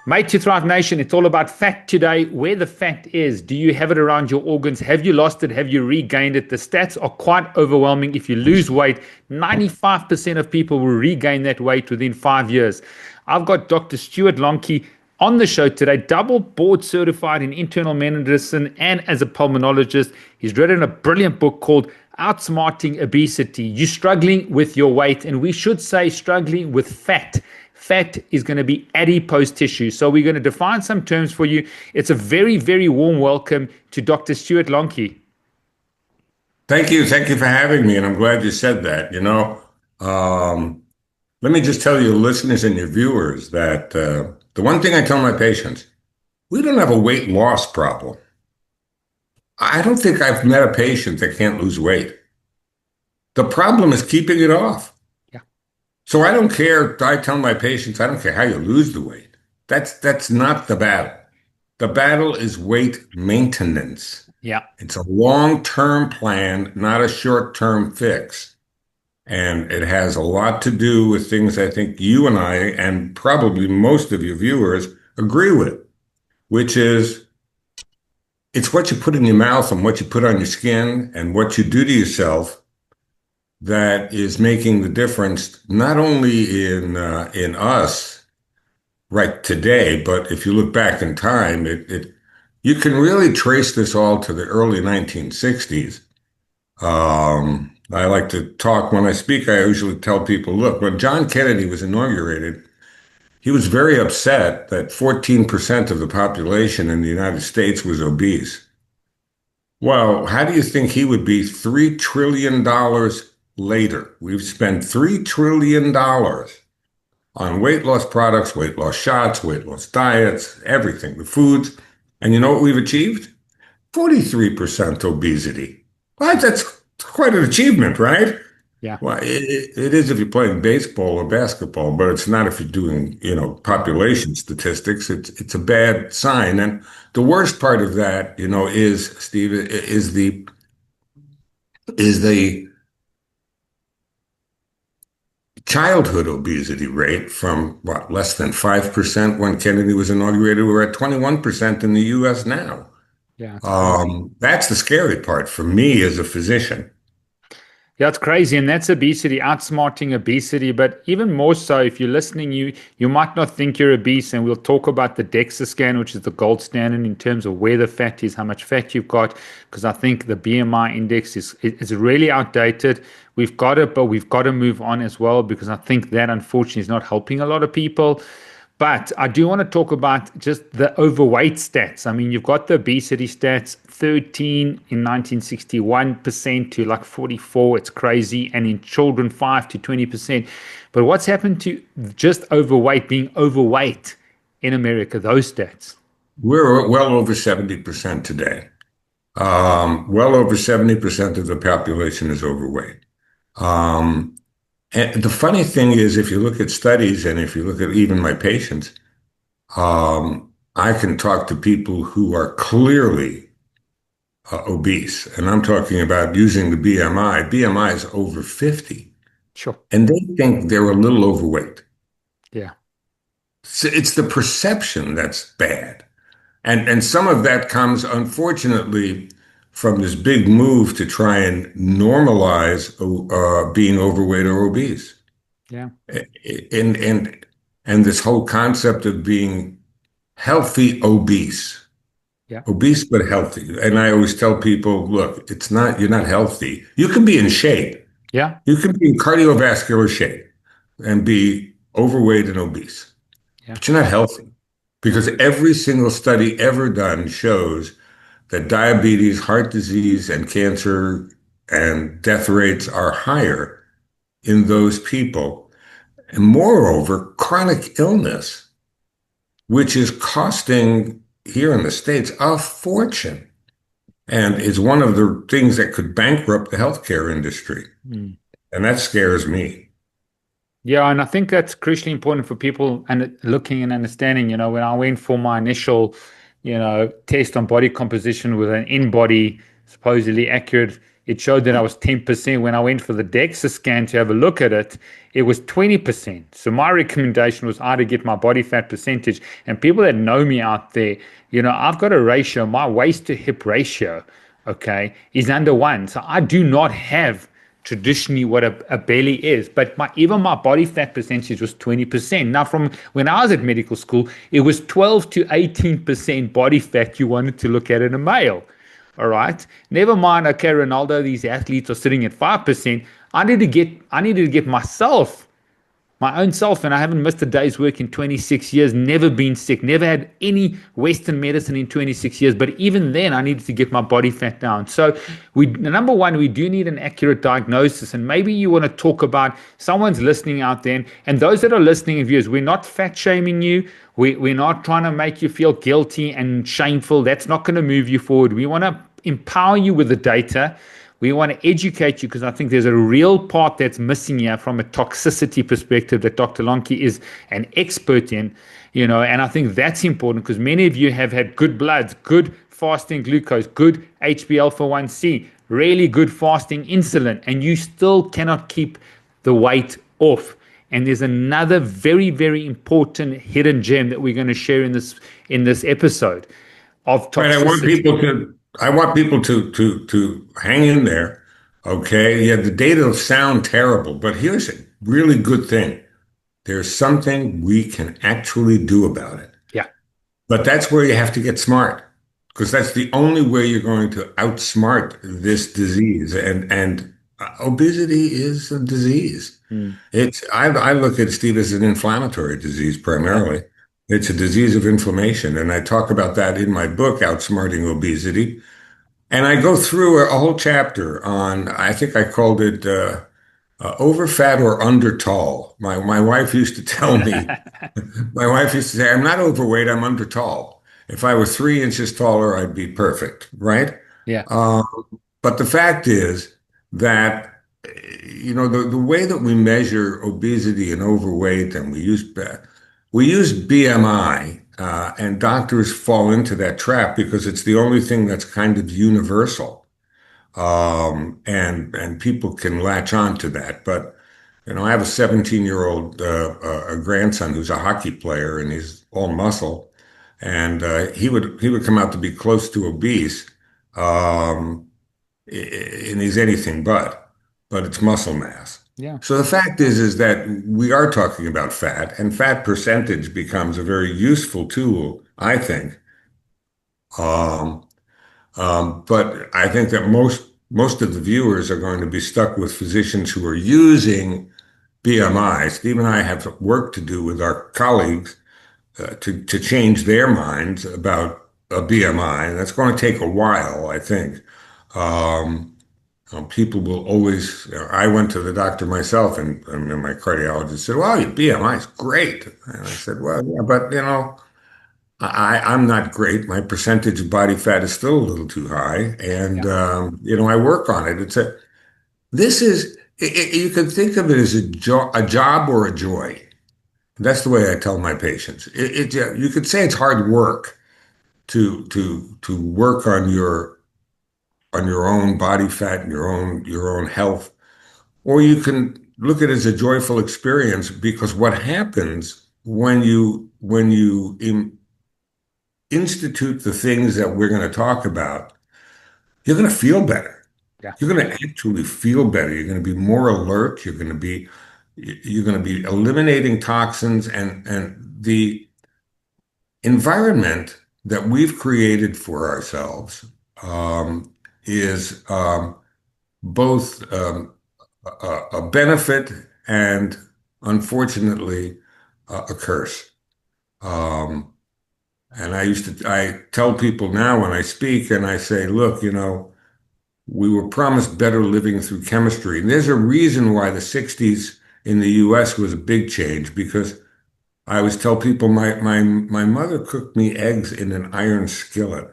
Made to Thrive Nation, it's all about fat today. Where the fat is, do you have it around your organs? Have you lost it? Have you regained it? The stats are quite overwhelming. If you lose weight, 95% of people will regain that weight within 5 years. I've got Dr. Stewart Lonky on the show today, double board certified in internal medicine and as a pulmonologist. He's written a brilliant book called Outsmarting Obesity. You're struggling with your weight, and we should say struggling with fat. Fat is going to be adipose tissue. So we're going to define some terms for you. It's a very, very warm welcome to Dr. Stewart Lonky. Thank you. Thank you for having me. And I'm glad you said that. Let me just tell your listeners and your viewers that the one thing I tell my patients, we don't have a weight loss problem. I don't think I've met a patient that can't lose weight. The problem is keeping it off. So I don't care. I tell my patients, I don't care how you lose the weight. That's not the battle. The battle is weight maintenance. Yeah. It's a long-term plan, not a short-term fix. And it has a lot to do with things I think you and I, and probably most of your viewers, agree with, which is it's what you put in your mouth and what you put on your skin and what you do to yourself that is making the difference, not only in us right today, but if you look back in time, you can really trace this all to the early 1960s. I like to talk when I speak. I usually tell people, look, when John Kennedy was inaugurated, he was very upset that 14% of the population in the United States was obese. Well, how do you think he would be $3 trillion later? We've spent $3 trillion on weight loss products, weight loss shots, weight loss diets, everything, the foods. And you know what we've achieved? 43% obesity. Well, that's quite an achievement, right? Yeah. Well, it is if you're playing baseball or basketball, but it's not if you're doing, population statistics. It's a bad sign. And the worst part of that, is, Steve, is the childhood obesity rate from less than 5% when Kennedy was inaugurated. We're at 21% in the US now. Yeah. That's the scary part for me as a physician. Yeah, it's crazy. And that's obesity, outsmarting obesity. But even more so, if you're listening, you might not think you're obese. And we'll talk about the DEXA scan, which is the gold standard in terms of where the fat is, how much fat you've got, because I think the BMI index is really outdated. We've got it, but we've got to move on as well, because I think that unfortunately is not helping a lot of people. But I do want to talk about just the overweight stats. I mean, you've got the obesity stats, 13 in 1961% to like 44. It's crazy. And in children, 5 to 20%. But what's happened to just overweight, being overweight in America, those stats? We're well over 70% today. Well over 70% of the population is overweight. And the funny thing is, if you look at studies and if you look at even my patients, I can talk to people who are clearly obese. And I'm talking about using the BMI. BMI is over 50. Sure. And they think they're a little overweight. Yeah. So it's the perception that's bad. And some of that comes, unfortunately, from this big move to try and normalize being overweight or obese. Yeah. And this whole concept of being healthy obese. Yeah. Obese but healthy. And I always tell people, look, you're not healthy. You can be in shape. Yeah. You can be in cardiovascular shape and be overweight and obese. Yeah. But you're not healthy. Because every single study ever done shows that diabetes, heart disease, and cancer and death rates are higher in those people. And moreover, chronic illness, which is costing here in the States a fortune and is one of the things that could bankrupt the healthcare industry. And that scares me. Yeah, and I think that's crucially important for people and looking and understanding, when I went for my initial, test on body composition with an in-body, supposedly accurate it showed that I was 10%. When I went for the DEXA scan to have a look at it, it was 20%. So my recommendation was I to get my body fat percentage. And people that know me out there, I've got a ratio, my waist to hip ratio, okay, is under 1. So I do not have traditionally what a belly is, but even my body fat percentage was 20%. Now, from when I was at medical school, it was 12 to 18% body fat you wanted to look at in a male. All right. Never mind, okay, Ronaldo, these athletes are sitting at 5%. I needed to get myself, my own self, and I haven't missed a day's work in 26 years, never been sick, never had any Western medicine in 26 years. But even then, I needed to get my body fat down. So, number one, we do need an accurate diagnosis. And maybe you want to talk about someone's listening out there. And those that are listening and viewers, we're not fat shaming you. We're not trying to make you feel guilty and shameful. That's not going to move you forward. We want to empower you with the data. We want to educate you because I think there's a real part that's missing here from a toxicity perspective that Dr. Lonky is an expert in, and I think that's important because many of you have had good bloods, good fasting glucose, good HbA1c, really good fasting insulin, and you still cannot keep the weight off. And there's another very, very important hidden gem that we're going to share in this episode of Right, toxicity. I want people to hang in there. Okay. Yeah, the data will sound terrible, but here's a really good thing. There's something we can actually do about it. Yeah, But that's where you have to get smart, because that's the only way you're going to outsmart this disease. And obesity is a disease. mm, I look at Steve as an inflammatory disease yeah, primarily. It's a disease of inflammation, and I talk about that in my book, Outsmarting Obesity. And I go through a whole chapter on, I think I called it over fat or under tall. My wife used to tell me, my wife used to say, I'm not overweight, I'm under tall. If I were 3 inches taller, I'd be perfect, right? yeah, Uh, but the fact is that, the way that we measure obesity and overweight, and we use BMI, and doctors fall into that trap because it's the only thing that's kind of universal, and people can latch on to that. But I have a 17-year-old a grandson who's a hockey player, and he's all muscle, and he would come out to be close to obese. Um, and he's anything but it's muscle mass. yeah, So the fact is that we are talking about fat, and fat percentage becomes a very useful tool, I think. Um, but I think that most of the viewers are going to be stuck with physicians who are using BMI. Steve and I have work to do with our colleagues to change their minds about a BMI, and that's going to take a while, I think. Um, People will always, I went to the doctor myself, and my cardiologist said, well, your BMI is great. And I said, well, yeah, but I'm not great. My percentage of body fat is still a little too high. And, yeah, I work on it. This is, you can think of it as a job or a joy. That's the way I tell my patients. You could say it's hard work to work on your own body fat and your own health, or you can look at it as a joyful experience, because what happens when you institute the things that we're going to talk about, you're going to feel better. yeah, You're going to actually feel better. You're going to be more alert. You're going to be eliminating toxins, and the environment that we've created for ourselves is both a benefit and, unfortunately, a curse. Um, and I tell people now when I speak, and I say, look, we were promised better living through chemistry. And there's a reason why the 60s in the US was a big change, because I always tell people my mother cooked me eggs in an iron skillet.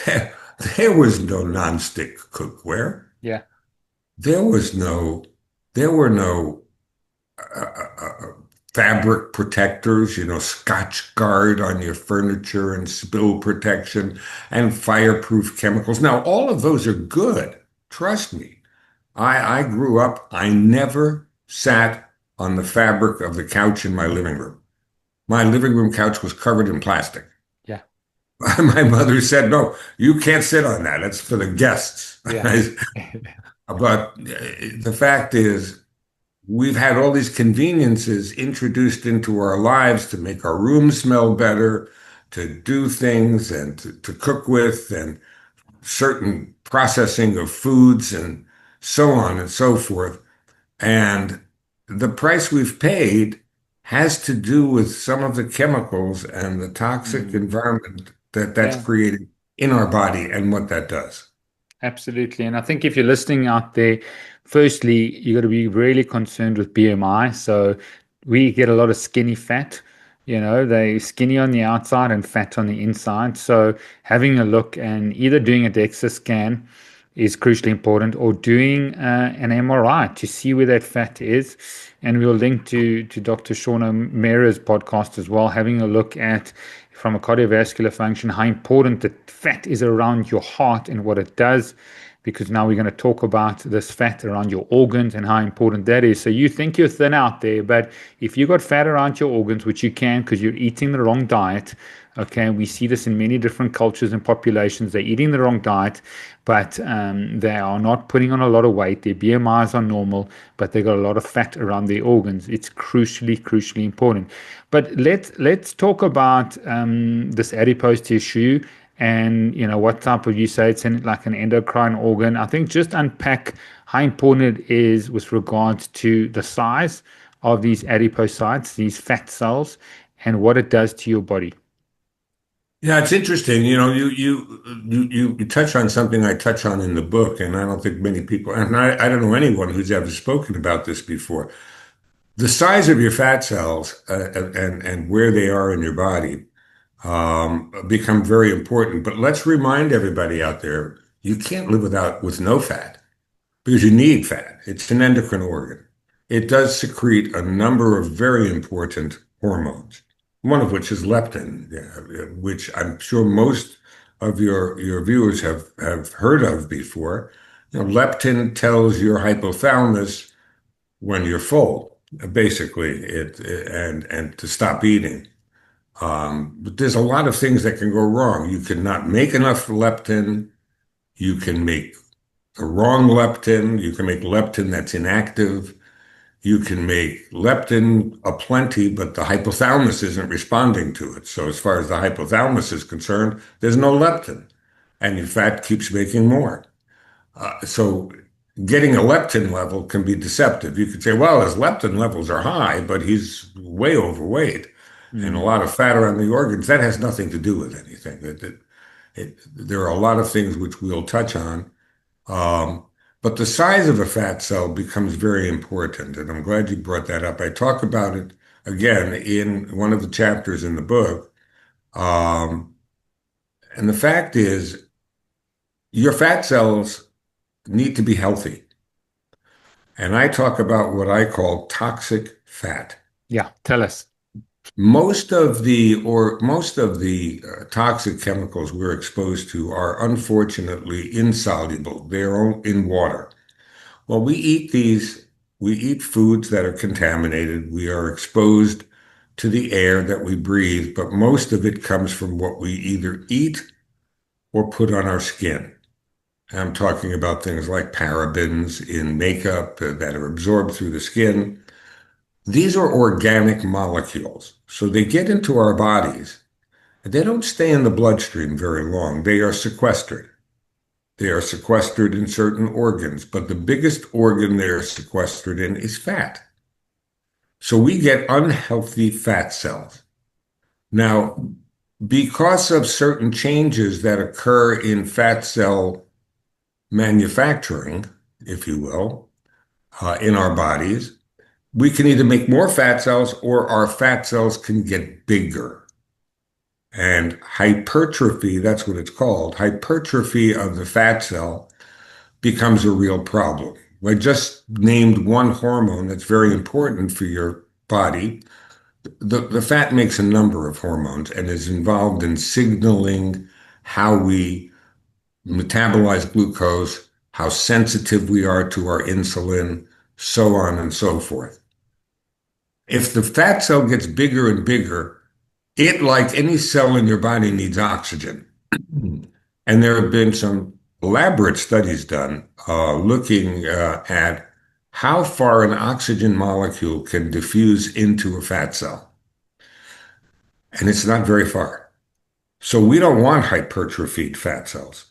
There, there was no nonstick cookware. yeah, There was no, there were no uh, uh, uh, fabric protectors, Scotch Guard on your furniture and spill protection and fireproof chemicals. Now, all of those are good. Trust me. I grew up, I never sat on the fabric of the couch in my living room. My living room couch was covered in plastic. Yeah. My mother said, no, you can't sit on that. It's for the guests. Yeah. But the fact is, we've had all these conveniences introduced into our lives to make our room smell better, to do things and to cook with, and certain processing of foods and so on and so forth. And the price we've paid has to do with some of the chemicals and the toxic Mm. environment that's Yeah. created in our body and what that does. Absolutely. And I think if you're listening out there, firstly, you got to be really concerned with BMI. So we get a lot of skinny fat. They skinny on the outside and fat on the inside. So having a look and either doing a DEXA scan is crucially important, or doing an MRI to see where that fat is. And we'll link to Dr. Shauna Mera's podcast as well, having a look at from a cardiovascular function, how important the fat is around your heart and what it does, because now we're going to talk about this fat around your organs and how important that is. So you think you're thin out there, but if you got fat around your organs, which you can because you're eating the wrong diet, okay, we see this in many different cultures and populations. They're eating the wrong diet, but they are not putting on a lot of weight. Their BMIs are normal, but they got a lot of fat around their organs. It's crucially important. But let's talk about this adipose tissue, and what type of, you say it's like an endocrine organ. I think just unpack how important it is with regards to the size of these adipocytes, these fat cells, and what it does to your body. Yeah, it's interesting. You touch on something I touch on in the book, and I don't think many people, and I don't know anyone who's ever spoken about this before. The size of your fat cells and where they are in your body become very important. But let's remind everybody out there, you can't live with no fat because you need fat. It's an endocrine organ. It does secrete a number of very important hormones, one of which is leptin, which I'm sure most of your viewers have heard of before. Leptin tells your hypothalamus when you're full, basically, and to stop eating. But there's a lot of things that can go wrong. You cannot make enough leptin. You can make the wrong leptin. You can make leptin that's inactive. You can make leptin aplenty, but the hypothalamus isn't responding to it. So as far as the hypothalamus is concerned, there's no leptin, and your fat keeps making more. So getting a leptin level can be deceptive. You could say, well, his leptin levels are high, but he's way overweight and a Mm, lot of fat around the organs. That has nothing to do with anything. There are a lot of things which we'll touch on. Um, but the size of a fat cell becomes very important. And I'm glad you brought that up. I talk about it again in one of the chapters in the book. Um, and the fact is, your fat cells need to be healthy. And I talk about what I call toxic fat. yeah, tell us. Most of the toxic chemicals we're exposed to are unfortunately insoluble. They're in water. Well, we eat foods that are contaminated. We are exposed to the air that we breathe, but most of it comes from what we either eat or put on our skin. I'm talking about things like parabens in makeup that are absorbed through the skin. These are organic molecules. So they get into our bodies. They don't stay in the bloodstream very long. They are sequestered. They are sequestered in certain organs, but the biggest organ they are sequestered in is fat. So we get unhealthy fat cells. Now, because of certain changes that occur in fat cell manufacturing, if you will, in our bodies, we can either make more fat cells or our fat cells can get bigger. And hypertrophy, that's what it's called, hypertrophy of the fat cell becomes a real problem. I just named one hormone that's very important for your body, The fat makes a number of hormones and is involved in signaling how we metabolize glucose, how sensitive we are to our insulin, so on and so forth. If the fat cell gets bigger and bigger, it, like any cell in your body, needs oxygen. And there have been some elaborate studies done looking at how far an oxygen molecule can diffuse into a fat cell. And it's not very far. So we don't want hypertrophied fat cells.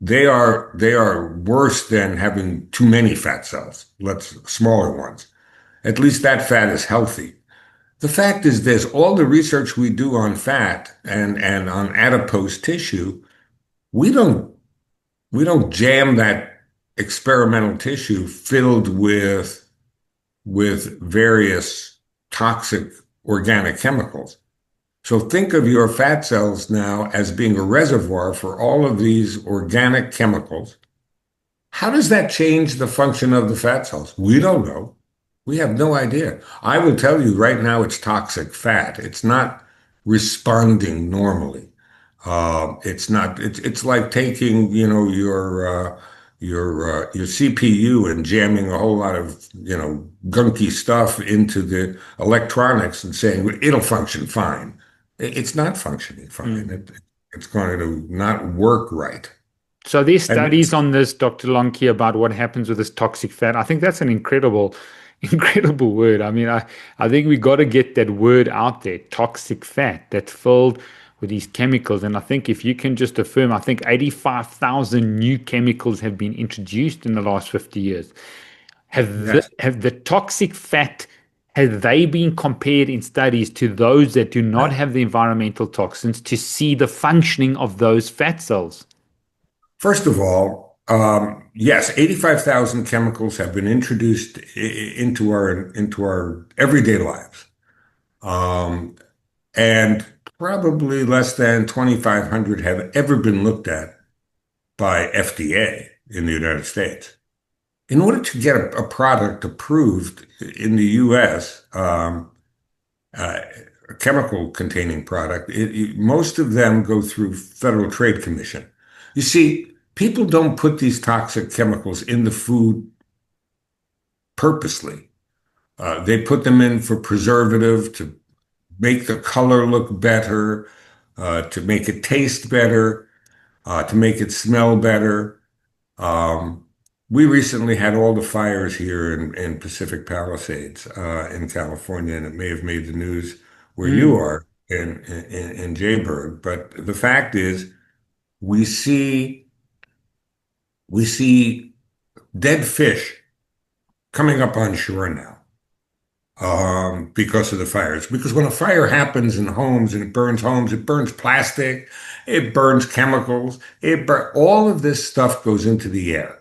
They are worse than having too many fat cells, let's smaller ones. At least that fat is healthy. The fact is this, all the research we do on fat and on adipose tissue, we don't we don't jam that experimental tissue filled with various toxic organic chemicals. So think of your fat cells now as being a reservoir for all of these organic chemicals. How does that change the function of the fat cells? We don't know. We have no idea. I will tell you right now it's toxic fat. It's not responding normally. It's not. It's like taking, your CPU and jamming a whole lot of, gunky stuff into the electronics and saying it'll function fine. It's not functioning fine. Mm. It's going to not work right. So there's And studies on this, Dr. Lonky, about what happens with this toxic fat. I think that's an incredible, incredible word. I mean, I think we got to get that word out there, toxic fat, that's filled with these chemicals. And I think if you can just affirm, I think 85,000 new chemicals have been introduced in the last 50 years. yes, Have the toxic fat, have they been compared in studies to those that do not have the environmental toxins to see the functioning of those fat cells? first of all, yes, 85,000 chemicals have been introduced into our everyday lives. Um, and probably less than 2,500 have ever been looked at by FDA in the United States. In order to get a product approved in the US, uh, a chemical containing product, most of them go through Federal Trade Commission. You see, people don't put these toxic chemicals in the food purposely. They put them in for preservative, to make the color look better, to make it taste better, to make it smell better. Um, we recently had all the fires here in Pacific Palisades, in California, and it may have made the news where you Mm. are in Jayburg. But the fact is, we see we see dead fish coming up on shore now, because of the fires. Because when a fire happens in homes, it burns plastic, it burns chemicals, all of this stuff goes into the air.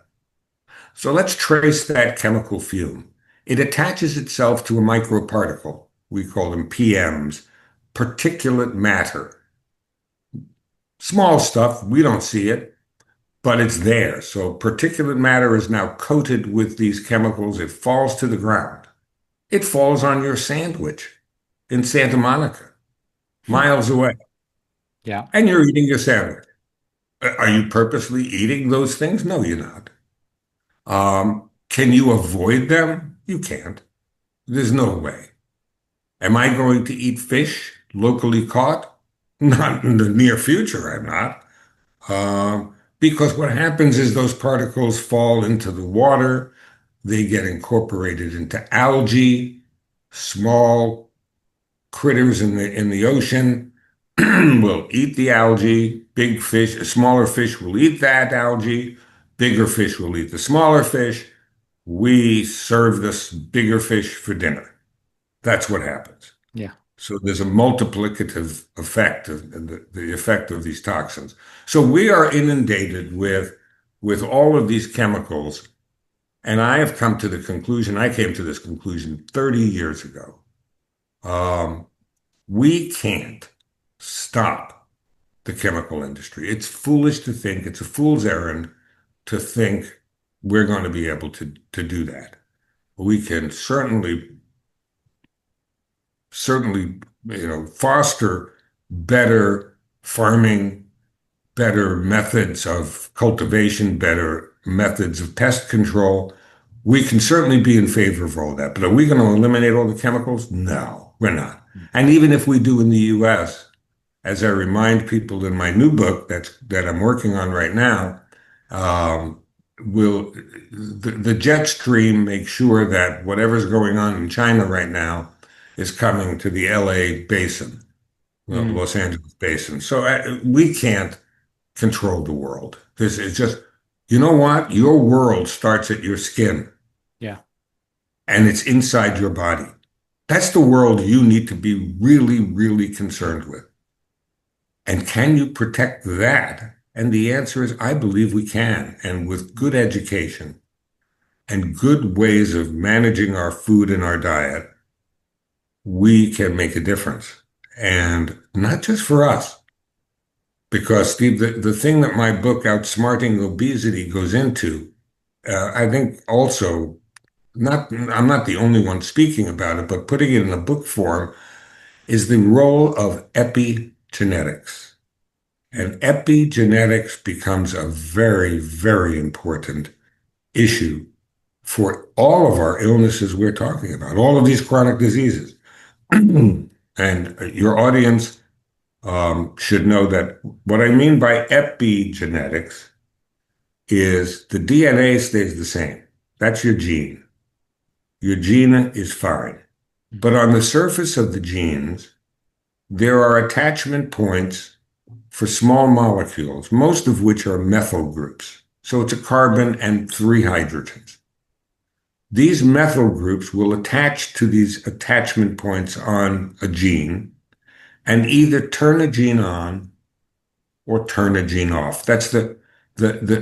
So let's trace that chemical fume. It attaches itself to a microparticle. We call them PMs, particulate matter. Small stuff, we don't see it, but it's there. So particulate matter is now coated with these chemicals. It falls to the ground. It falls on your sandwich in Santa Monica, miles away, Yeah. and you're eating your sandwich. Are you purposely eating those things? No, you're not. Can you avoid them? You can't. There's no way. Am I going to eat fish locally caught? Not in the near future, I'm not. Because what happens is those particles fall into the water, they get incorporated into algae, small critters in the ocean will eat the algae. Big fish, smaller fish will eat that algae. Bigger fish will eat the smaller fish. We serve this bigger fish for dinner. That's what happens. Yeah. So there's a multiplicative effect of the effect of these toxins. So we are inundated with all of these chemicals. And I have come to the conclusion, I came to this conclusion 30 years ago. Um, we can't stop the chemical industry. It's foolish to think, it's a fool's errand to think we're going to be able to do that. We can certainly certainly, foster better farming, better methods of cultivation, better methods of pest control. We can certainly be in favor of all that. But are we going to eliminate all the chemicals? No, we're not. And even if we do in the US, as I remind people in my new book that I'm working on right now, um, will the jet stream make sure that whatever's going on in China right now is coming to the LA basin, the Mm. Los Angeles basin. So we can't control the world. This is just, you know what? Your world starts at your skin Yeah. and it's inside your body. That's the world you need to be really, really concerned with. And can you protect that? And the answer is, I believe we can. And with good education and good ways of managing our food and our diet, we can make a difference. And not just for us, because Steve, the thing that my book, Outsmarting Obesity, goes into, I think also, I'm not the only one speaking about it, but putting it in a book form is the role of epigenetics. And epigenetics becomes a very, very important issue for all of our illnesses we're talking about, all of these chronic diseases. And your audience should know that what I mean by epigenetics is the DNA stays the same. That's your gene. Your gene is fine. But on the surface of the genes, there are attachment points for small molecules, most of which are methyl groups. So it's a carbon and three hydrogens. These methyl groups will attach to these attachment points on a gene and either turn a gene on or turn a gene off. That's the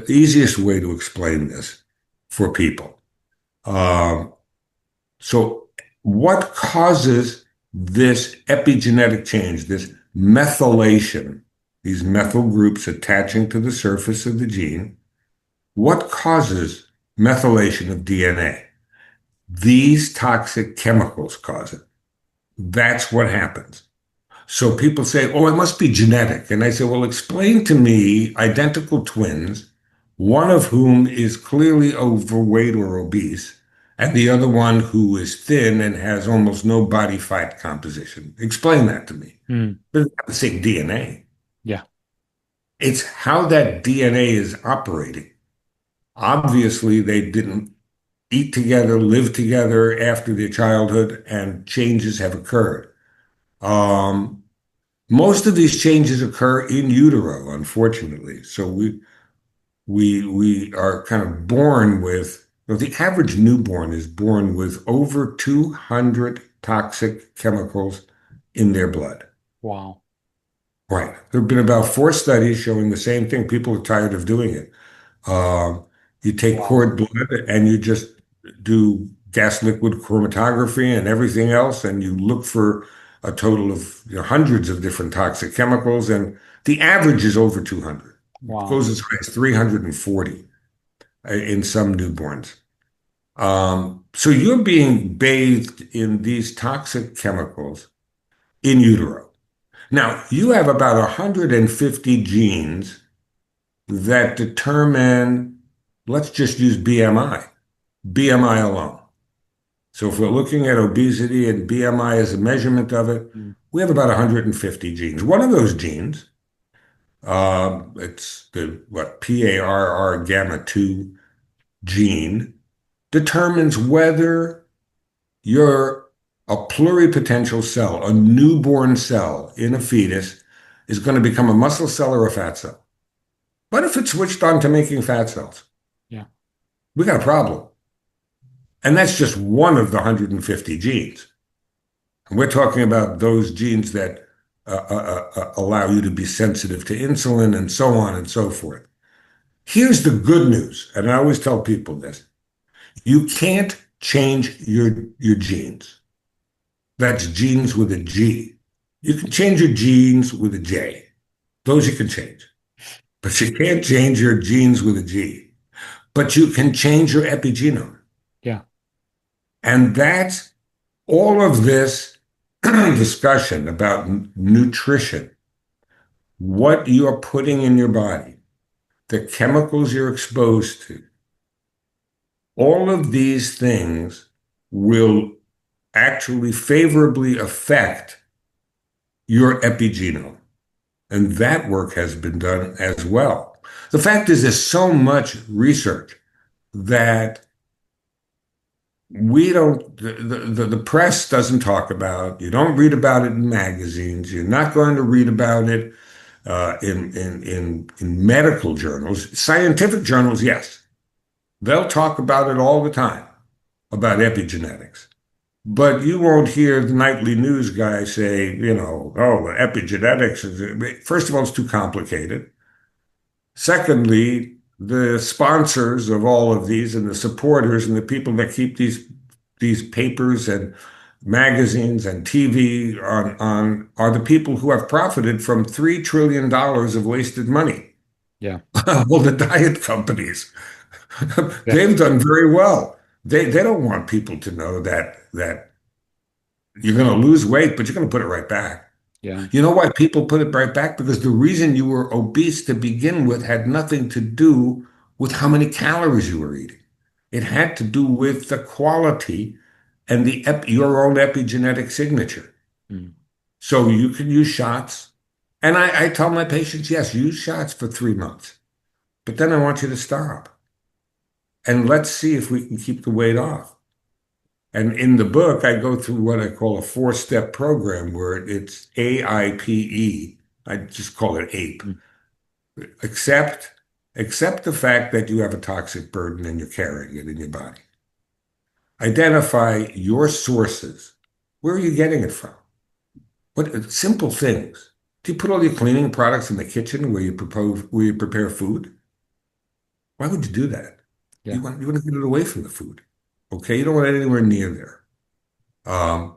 easiest way to explain this for people. So what causes this epigenetic change, this methylation, these methyl groups attaching to the surface of the gene? What causes methylation of DNA? These toxic chemicals cause it. That's what happens. So people say, oh, it must be genetic. And I say, well, explain to me identical twins, one of whom is clearly overweight or obese, and the other one who is thin and has almost no body fat composition. Explain that to me. Mm. But it's not the same DNA. Yeah. It's how that DNA is operating. Obviously, they didn't eat together, live together after their childhood, and changes have occurred. Um, Most of these changes occur in utero, unfortunately. So we are kind of born with, the average newborn is born with over 200 toxic chemicals in their blood. Wow. Right. There have been about 4 studies showing the same thing. People are tired of doing it. Um, you take Wow. cord blood and you just do gas liquid chromatography and everything else, and you look for a total of hundreds of different toxic chemicals, and the average is over 200. It Wow. goes as high as 340 in some newborns. So you're being bathed in these toxic chemicals in utero. Now, you have about 150 genes that determine, let's just use BMI alone. So if we're looking at obesity and BMI as a measurement of it, Mm. we have about 150 genes. One of those genes, it's the PARR gamma 2 gene, determines whether you're a pluripotential cell, a newborn cell in a fetus, is going to become a muscle cell or a fat cell. What if it's switched on to making fat cells? Yeah. We got a problem. And that's just one of the 150 genes. And we're talking about those genes that allow you to be sensitive to insulin and so on and so forth. Here's the good news, and I always tell people this. You can't change your genes. That's genes with a G. You can change your genes with a J. Those you can change. But you can't change your genes with a G. But you can change your epigenome. Yeah. And that's all of this discussion about nutrition, what you're putting in your body, the chemicals you're exposed to, all of these things will actually favorably affect your epigenome. And that work has been done as well. The fact is, there's so much research that we don't, the press doesn't talk about. You don't read about it in magazines. You're not going to read about it in medical journals. Scientific journals, yes. They'll talk about it all the time, about epigenetics. But you won't hear the nightly news guy say, oh, epigenetics is, first of all, it's too complicated. Secondly, the sponsors of all of these and the supporters and the people that keep these papers and magazines and TV on are the people who have profited from $3 trillion of wasted money. Yeah. Well, the diet companies, Yeah. they've done very well. They don't want people to know that you're going to lose weight, but you're going to put it right back. Yeah. You know why people put it right back? Because the reason you were obese to begin with had nothing to do with how many calories you were eating. It had to do with the quality and your own epigenetic signature. Mm. So you can use shots. And I tell my patients, yes, use shots for 3 months. But then I want you to stop. And let's see if we can keep the weight off. And in the book, I go through what I call a 4-step program where it's AIPE. I just call it APE. Mm. Accept the fact that you have a toxic burden and you're carrying it in your body. Identify your sources. Where are you getting it from? What simple things. Do you put all your cleaning products in the kitchen where you prepare food? Why would you do that? Yeah. You want to get it away from the food. Okay, you don't want it anywhere near there.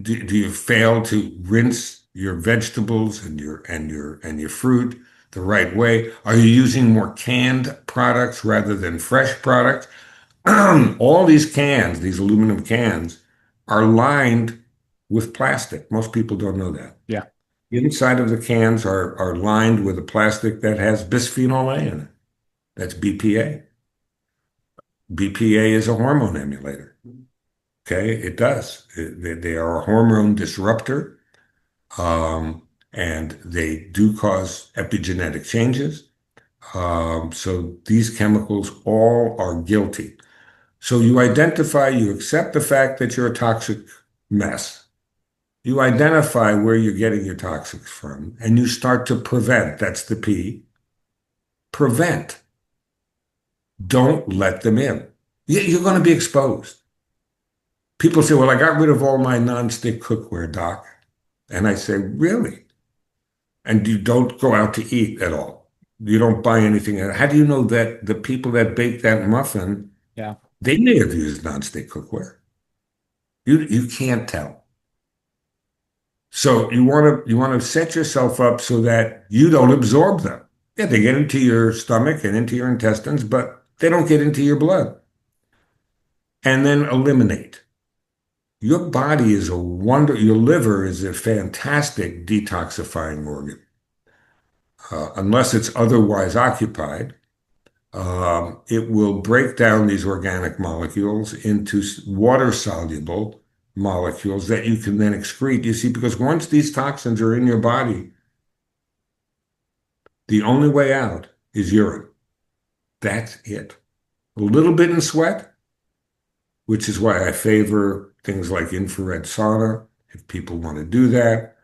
Do you fail to rinse your vegetables and your fruit the right way? Are you using more canned products rather than fresh products? All these cans, these aluminum cans, are lined with plastic. Most people don't know that. Yeah. Inside of the cans are lined with a plastic that has bisphenol A in it. That's BPA. BPA is a hormone emulator. Okay, it does. They are a hormone disruptor, and they do cause epigenetic changes. So these chemicals all are guilty. So you accept the fact that you're a toxic mess. You identify where you're getting your toxics from, and you start to prevent. That's the P. Prevent. Don't let them in. You're going to be exposed. People say, well, I got rid of all my nonstick cookware, doc. And I say, really? And you don't go out to eat at all. You don't buy anything. How do you know that the people that bake that muffin, Yeah. they may have used nonstick cookware? You can't tell. So you want to set yourself up so that you don't absorb them. Yeah, they get into your stomach and into your intestines, but they don't get into your blood. And then eliminate. Your body is a wonder. Your liver is a fantastic detoxifying organ. Unless it's otherwise occupied, it will break down these organic molecules into water-soluble molecules that you can then excrete. You see, because once these toxins are in your body, the only way out is urine. That's it. A little bit in sweat, which is why I favor things like infrared sauna, if people want to do that.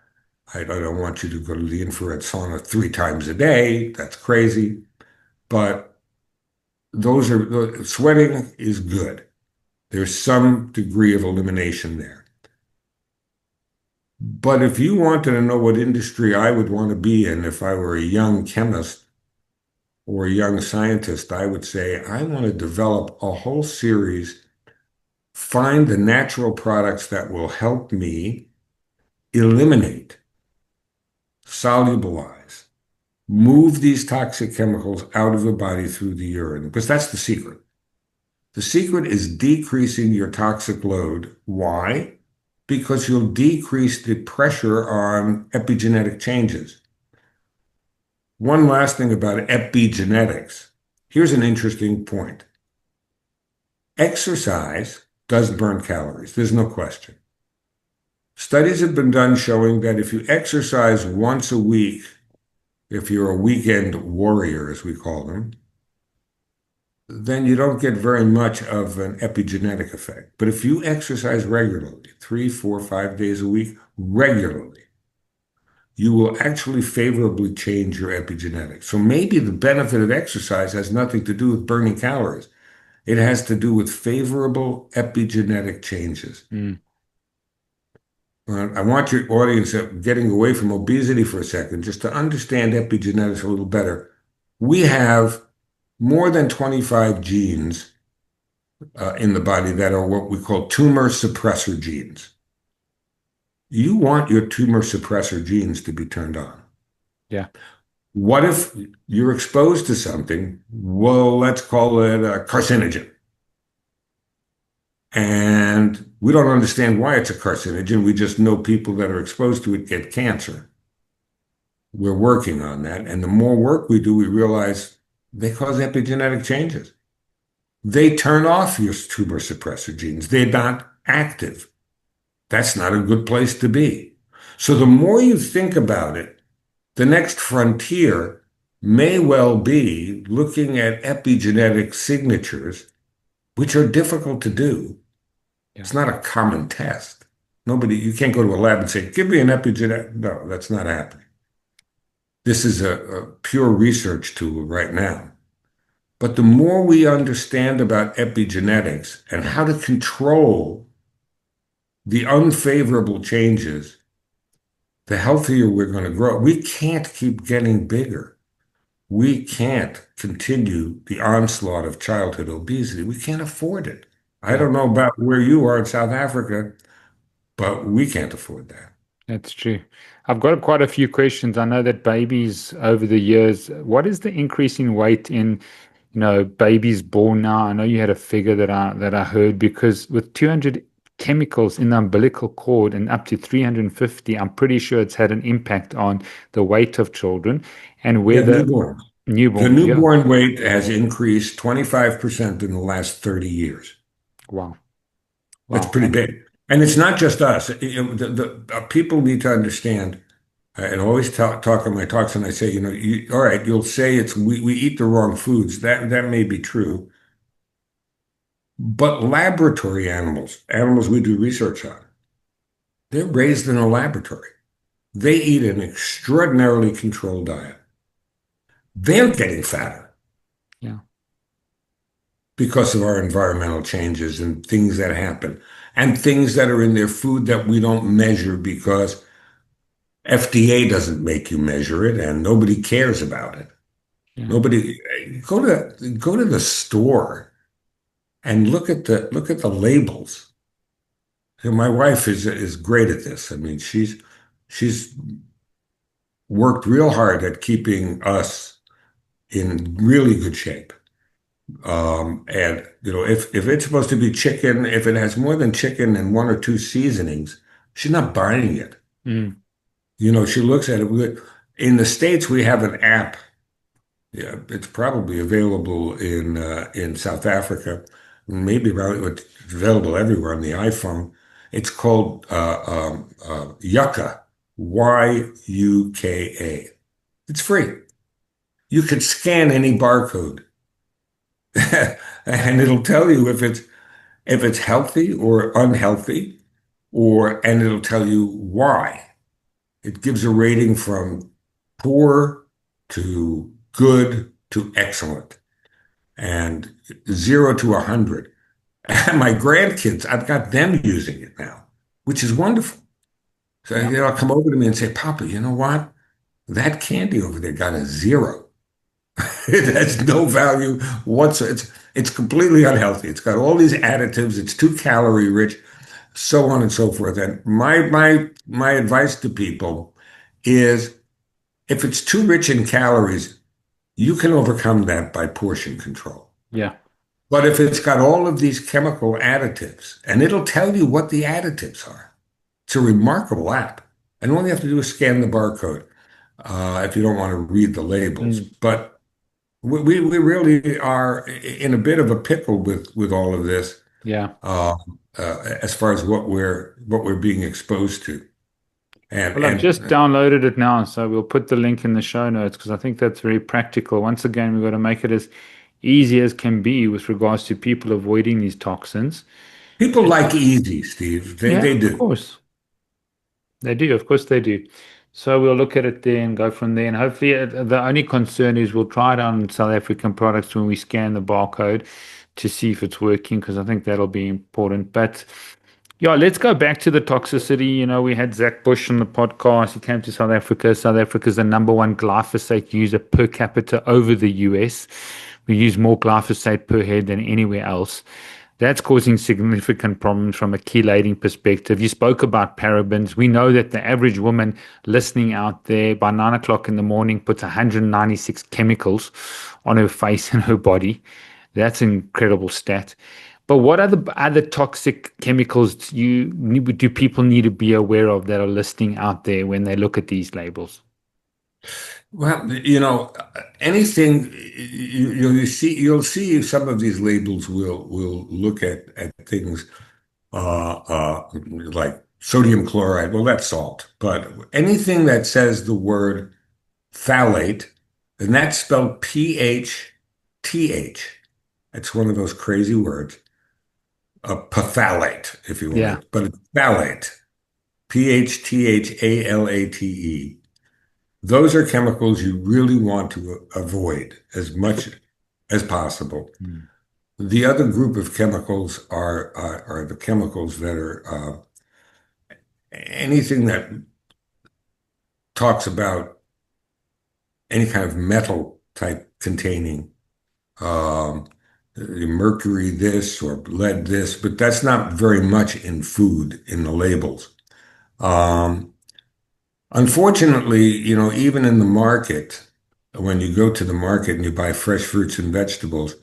I don't want you to go to the infrared sauna 3 times a day. That's crazy. But sweating is good. There's some degree of elimination there. But if you wanted to know what industry I would want to be in if I were a young chemist or a young scientist, I would say I want to develop a whole series, find the natural products that will help me eliminate, solubilize, move these toxic chemicals out of the body through the urine, because that's the secret. The secret is decreasing your toxic load. Why? because you'll decrease the pressure on epigenetic changes. One last thing about epigenetics. Here's an interesting point. Exercise does burn calories. There's no question. Studies have been done showing that if you exercise once a week, if you're a weekend warrior, as we call them, then you don't get very much of an epigenetic effect. But if you exercise regularly, 3, 4, 5 days a week, regularly, you will actually favorably change your epigenetics. So maybe the benefit of exercise has nothing to do with burning calories. It has to do with favorable epigenetic changes. Mm. I want your audience, getting away from obesity for a second, just to understand epigenetics a little better. We have more than 25 genes in the body that are what we call tumor suppressor genes. You want your tumor suppressor genes to be turned on. Yeah. What if you're exposed to something? Well, let's call it a carcinogen. And we don't understand why it's a carcinogen. We just know people that are exposed to it get cancer. We're working on that. And the more work we do, we realize they cause epigenetic changes. They turn off your tumor suppressor genes. They're not active. That's not a good place to be. So the more you think about it, the next frontier may well be looking at epigenetic signatures, which are difficult to do. Yeah. It's not a common test. You can't go to a lab and say, give me an epigenetic. No, that's not happening. This is a pure research tool right now. But the more we understand about epigenetics and how to control the unfavorable changes, the healthier we're going to grow. We can't keep getting bigger. We can't continue the onslaught of childhood obesity. We can't afford it. I Yeah. don't know about where you are in South Africa, but we can't afford that. That's true. I've got quite a few questions. I know that babies over the years, what is the increase in weight in, babies born now? I know you had a figure that I heard, because with 200 chemicals in the umbilical cord and up to 350, I'm pretty sure it's had an impact on the weight of children and Yeah, whether newborns. The newborns. Yeah. newborn weight has increased 25% in the last 30 years. Wow. That's Wow. pretty big. And it's not just us. People need to understand, and I always talk in my talks, and I say, all right, you'll say we eat the wrong foods. That may be true. But laboratory animals we do research on, they're raised in a laboratory. They eat an extraordinarily controlled diet. They're getting fatter Yeah. because of our environmental changes and things that happen, and things that are in their food that we don't measure because FDA doesn't make you measure it and nobody cares about it. Yeah. Nobody go to the store and look at the labels. My wife is great at this. I mean, she's worked real hard at keeping us in really good shape. And if it's supposed to be chicken, if it has more than chicken and one or two seasonings, she's not buying it. Mm. She looks at it. In the States, we have an app. Yeah, it's probably available in South Africa, maybe it's available everywhere on the iPhone. It's called Yucca, Yuka. It's free. You could scan any barcode, and it'll tell you if it's healthy or unhealthy, and it'll tell you why. It gives a rating from poor to good to excellent, and 0 to 100. And my grandkids, I've got them using it now, which is wonderful. So Yeah. they'll come over to me and say, Papa, you know what? That candy over there got a 0. It has no value whatsoever. It's completely unhealthy. It's got all these additives. It's too calorie rich, so on and so forth. And my advice to people is, if it's too rich in calories, you can overcome that by portion control. Yeah. But if it's got all of these chemical additives, and it'll tell you what the additives are. It's a remarkable app. And all you have to do is scan the barcode if you don't want to read the labels. Mm, But we really are in a bit of a pickle with all of this yeah. uh, as far as what we're being exposed to. And Well, I've just and downloaded it now, so we'll put the link in the show notes because I think that's very practical. Once again, we've got to make it as easy as can be with regards to people avoiding these toxins. people like easy, Steve. They Yeah, of do. course. They do. Of course they do. So we'll look at it there and go from there. And hopefully, the only concern is we'll try it on South African products when we scan the barcode to see if it's working, because I think that'll be important. But yeah, let's go back to the toxicity. We had Zach Bush on the podcast. He came to South Africa. South Africa's the number one glyphosate user per capita over the US. We use more glyphosate per head than anywhere else. That's causing significant problems from a chelating perspective. You spoke about parabens. We know that the average woman listening out there by 9 o'clock in the morning puts 196 chemicals on her face and her body. That's an incredible stat. But what other toxic chemicals do people need to be aware of that are listing out there when they look at these labels? Well, anything you'll see some of these labels will look at things like sodium chloride. Well, that's salt, but anything that says the word phthalate, and that's spelled PHTH. It's one of those crazy words, a phthalate, if you want Yeah. it, but it's phthalate, PHTHALATE. Those are chemicals you really want to avoid as much as possible. Mm. The other group of chemicals are the chemicals that are anything that talks about any kind of metal type containing um, mercury this or lead this, but that's not very much in food in the labels. Um, Unfortunately, even in the market, when you go to the market and you buy fresh fruits and vegetables,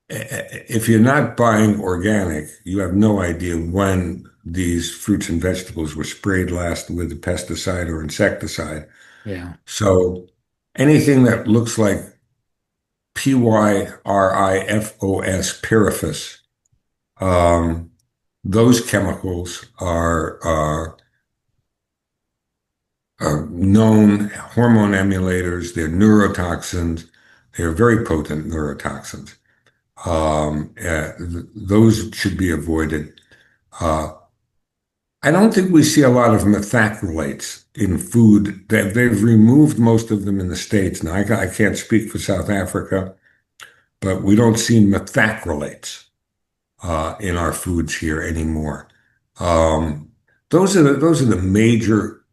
if you're not buying organic, you have no idea when these fruits and vegetables were sprayed last with a pesticide or insecticide. Yeah. So anything that looks like pyrifos, pyrifos, um, those chemicals are known hormone emulators. They're neurotoxins. They're very potent neurotoxins. Those should be avoided. Uh, I don't think we see a lot of methacrylates in food. They've removed most of them in the States. Now, I can't speak for South Africa, but we don't see methacrylates in our foods here anymore. Um, those are the major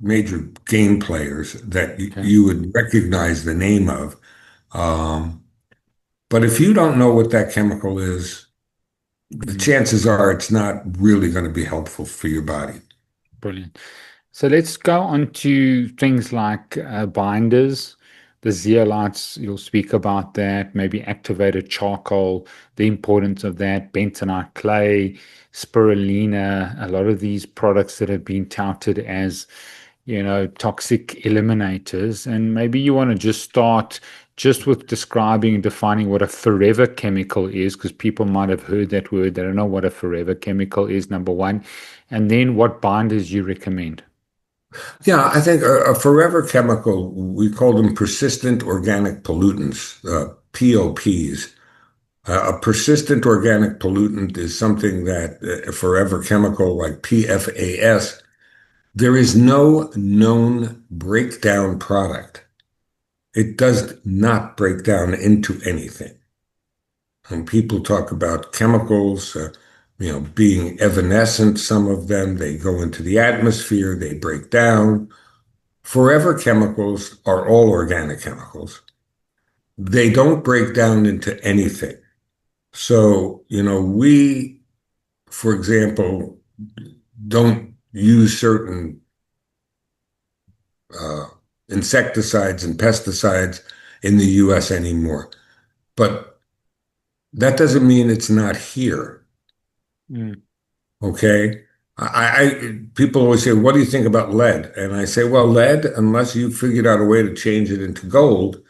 game players that Okay. you would recognize the name of. Um, but if you don't know what that chemical is, the Mm. chances are it's not really going to be helpful for your body. Brilliant. So let's go on to things like binders, the zeolites. You'll speak about that, maybe activated charcoal, the importance of that, bentonite clay, spirulina, a lot of these products that have been touted as, toxic eliminators. And maybe you want to just start just with describing and defining what a forever chemical is, because people might have heard that word. They don't know what a forever chemical is, number one. And then what binders you recommend. Yeah, I think a forever chemical, we call them persistent organic pollutants, POPs. A persistent organic pollutant is something that a forever chemical like PFAS, there is no known breakdown product. It does not break down into anything. And people talk about chemicals, being evanescent, some of them, they go into the atmosphere, they break down. Forever chemicals are all organic chemicals. They don't break down into anything. So, we, for example, don't use certain uh, insecticides and pesticides in the US anymore. But that doesn't mean it's not here. Mm. Okay. People always say, "What do you think about lead?" And I say, "Well, lead, unless you figured out a way to change it into gold,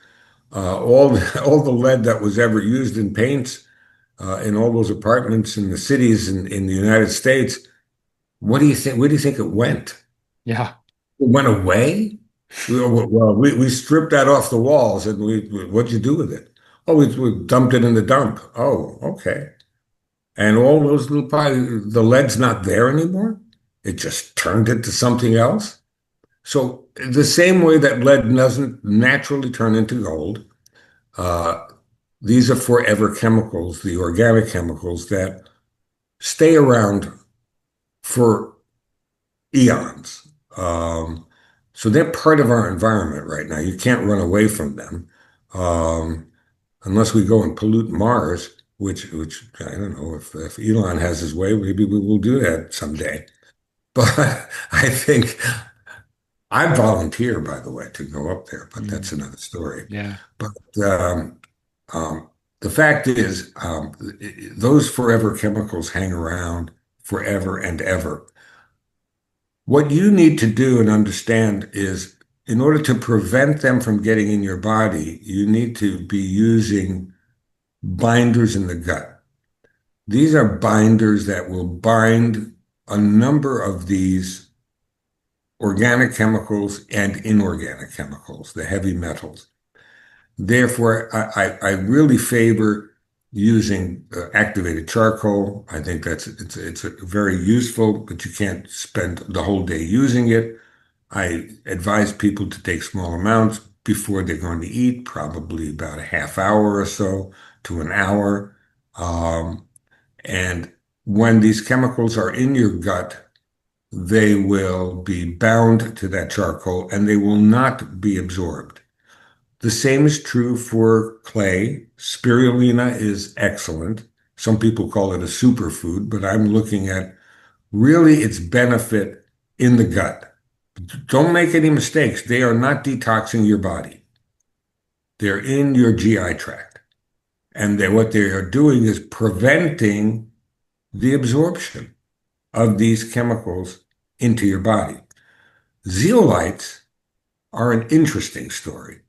all the lead that was ever used in paints in all those apartments in the cities in the United States, what do you think? Where do you think it went? Yeah. It went away? Well, we stripped that off the walls, and what'd you do with it? Oh, we dumped it in the dump. Oh, okay. And all those little the lead's not there anymore. It just turned into something else. So the same way that lead doesn't naturally turn into gold, uh, these are forever chemicals, the organic chemicals that stay around for eons. So they're part of our environment right now. You can't run away from them, um, unless we go and pollute Mars, which I don't know if Elon has his way, maybe we will do that someday. But I think I volunteer, by the way, to go up there, but that's Mm. another story. Yeah. But um, the fact is, those forever chemicals hang around forever and ever. What you need to do and understand is, in order to prevent them from getting in your body, you need to be using binders in the gut. These are binders that will bind a number of these organic chemicals and inorganic chemicals, the heavy metals. Therefore, I really favor using activated charcoal. I think it's a very useful, but you can't spend the whole day using it. I advise people to take small amounts before they're going to eat, probably about a half hour or so to an hour. Um, and when these chemicals are in your gut, they will be bound to that charcoal and they will not be absorbed. The same is true for clay. Spirulina is excellent. Some people call it a superfood, but I'm looking at really its benefit in the gut. Don't make any mistakes. They are not detoxing your body. They're in your GI tract. And what they are doing is preventing the absorption of these chemicals into your body. Zeolites are an interesting story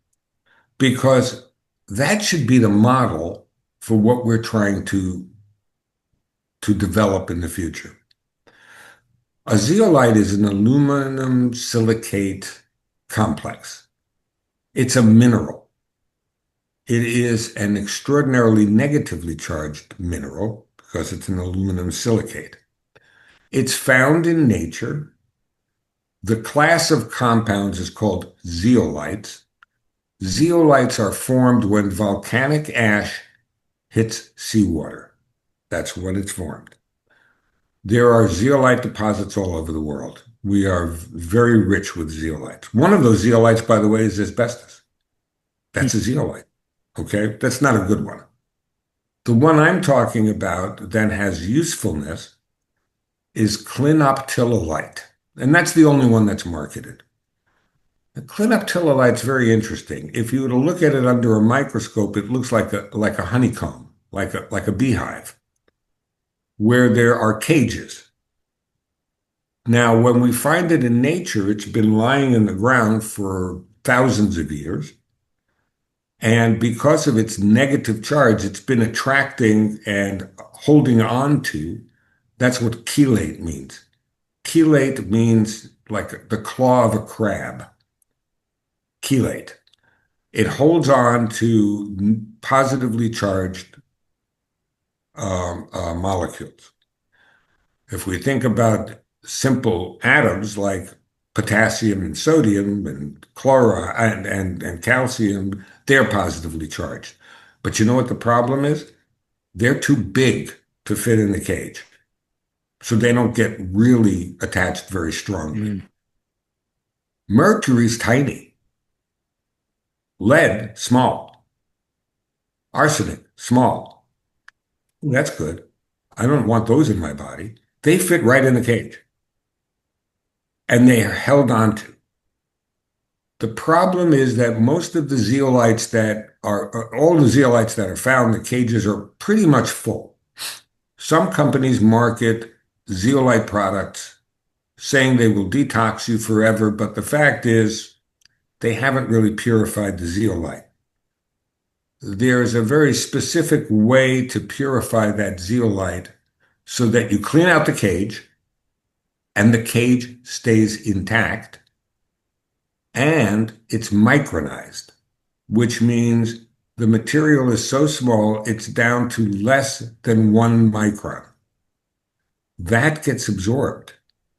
because that should be the model for what we're trying to develop in the future. A zeolite is an aluminum silicate complex. It's a mineral. It is an extraordinarily negatively charged mineral because it's an aluminum silicate. It's found in nature. The class of compounds is called zeolites. Zeolites are formed when volcanic ash hits seawater. That's when it's formed. There are zeolite deposits all over the world. We are very rich with zeolites. One of those zeolites, by the way, is asbestos. That's a zeolite. Okay, that's not a good one. The one I'm talking about that has usefulness is clinoptilolite, and that's the only one that's marketed. The clinoptilolite's very interesting. If you were to look at it under a microscope, it looks like a honeycomb, like a beehive, where there are cages. Now, when we find it in nature, it's been lying in the ground for thousands of years. And because of its negative charge, it's been attracting and holding on to. That's what chelate means. Chelate means like the claw of a crab. Chelate. It holds on to positively charged molecules. If we think about simple atoms like potassium and sodium and chloride and calcium, they're positively charged. But you know what the problem is? They're too big to fit in the cage. So they don't get really attached very strongly. Mm. Mercury's tiny. Lead, small. Arsenic, small. That's good. I don't want those in my body. They fit right in the cage and they are held on to. The problem is that most of the zeolites all the zeolites that are found, the cages are pretty much full. Some companies market zeolite products saying they will detox you forever, but the fact is they haven't really purified the zeolite. There is a very specific way to purify that zeolite so that you clean out the cage and the cage stays intact and it's micronized, which means the material is so small it's down to less than 1 micron. That gets absorbed.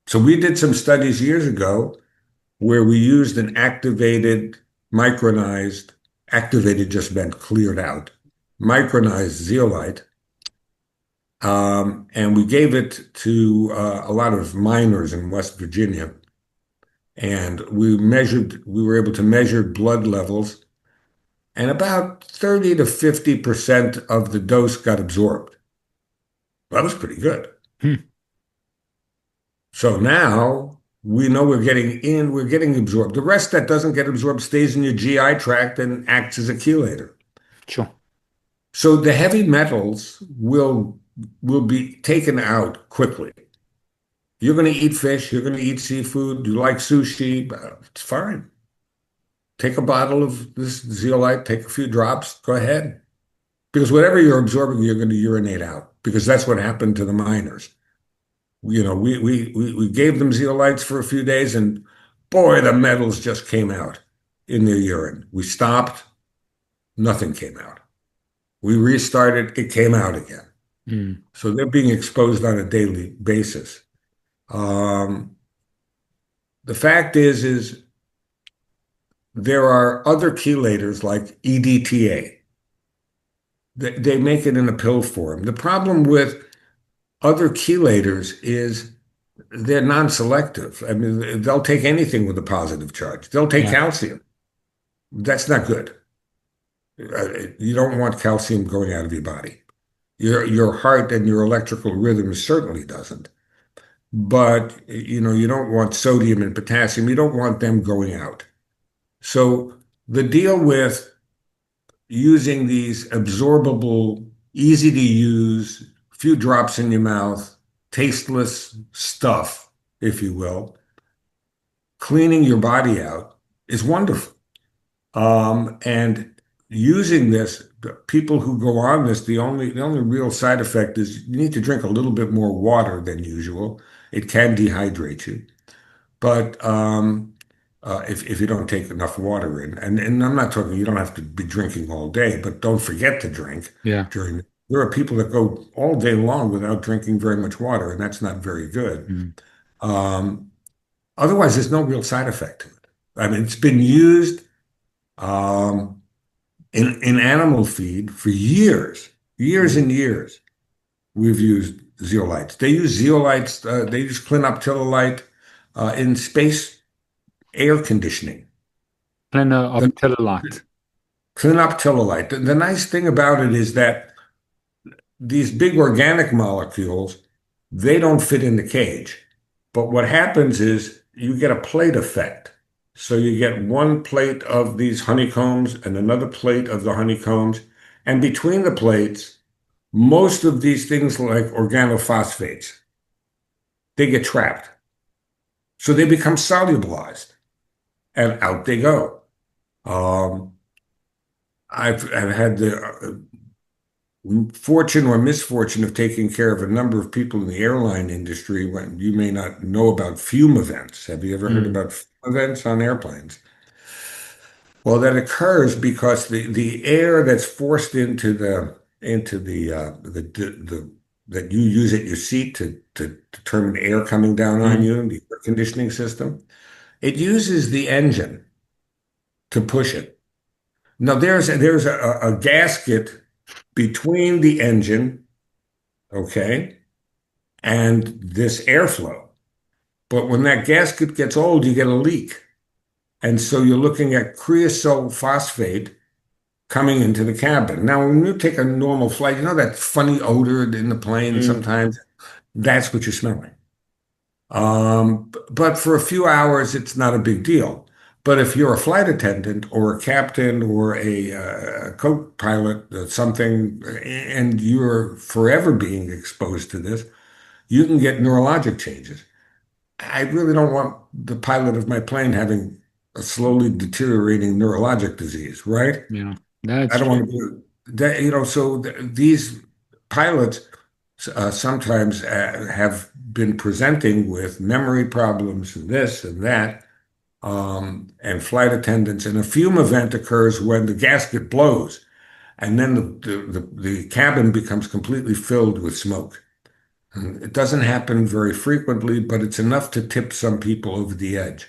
So we did some studies years ago where we used an activated, micronized, activated just meant cleared out, micronized zeolite. And we gave it to a lot of miners in West Virginia. And we were able to measure blood levels, and about 30 to 50% of the dose got absorbed. That was pretty good. Hmm. So now we know we're getting absorbed. The rest that doesn't get absorbed stays in your GI tract and acts as a chelator. Sure. So the heavy metals will be taken out quickly. You're going to eat fish, you're going to eat seafood, you like sushi, it's fine. Take a bottle of this zeolite, take a few drops, go ahead. Because whatever you're absorbing, you're going to urinate out, because that's what happened to the miners. We gave them zeolites for a few days, and boy, the metals just came out in their urine. We stopped, nothing came out. We restarted, it came out again. Mm. So they're being exposed on a daily basis. Um, the fact is there are other chelators like EDTA. They make it in a pill form. The problem with other chelators is they're non-selective. I mean, they'll take anything with a positive charge. They'll take Yeah. calcium. That's not good. You don't want calcium going out of your body. Your heart and your electrical rhythm certainly doesn't. But you don't want sodium and potassium. You don't want them going out. So the deal with using these absorbable, easy to use, few drops in your mouth, tasteless stuff, if you will, cleaning your body out is wonderful. And using this, people who go on this, the only real side effect is you need to drink a little bit more water than usual. It can dehydrate you. But if you don't take enough water in, and I'm not talking, you don't have to be drinking all day, but don't forget to drink Yeah. during. There are people that go all day long without drinking very much water, and that's not very good. Mm. Um, Otherwise, there's no real side effect to it. I mean, it's been used um, in animal feed for years, years and years. We've used zeolites. They use zeolites. They use clinoptilolite in space air conditioning. Planner The of Telluride. clinoptilolite. The nice thing about it is that these big organic molecules, they don't fit in the cage. But what happens is you get a plate effect. So you get one plate of these honeycombs and another plate of the honeycombs. And between the plates, most of these things like organophosphates, they get trapped. So they become solubilized and out they go. Um, I've had the fortune or misfortune of taking care of a number of people in the airline industry. When you may not know about fume events. Have you ever heard Mm. about fume events on airplanes? Well, that occurs because the air that's forced into the that you use at your seat to determine air coming down on Mm. you, the air conditioning system, it uses the engine to push it. Now there's a gasket between the engine, okay, and this airflow. But when that gasket gets old, you get a leak. And so you're looking at creosote phosphate coming into the cabin. Now, when you take a normal flight, you know that funny odor in the plane Mm. sometimes? That's what you're smelling. But for a few hours, it's not a big deal. But if you're a flight attendant or a captain or a co-pilot, something, and you're forever being exposed to this, you can get neurologic changes. I really don't want the pilot of my plane having a slowly deteriorating neurologic disease, right? Yeah, I that's don't true. want to do that, so these pilots sometimes have been presenting with memory problems and this and that, and flight attendants. And a fume event occurs when the gasket blows, and then the cabin becomes completely filled with smoke. And it doesn't happen very frequently, but it's enough to tip some people over the edge.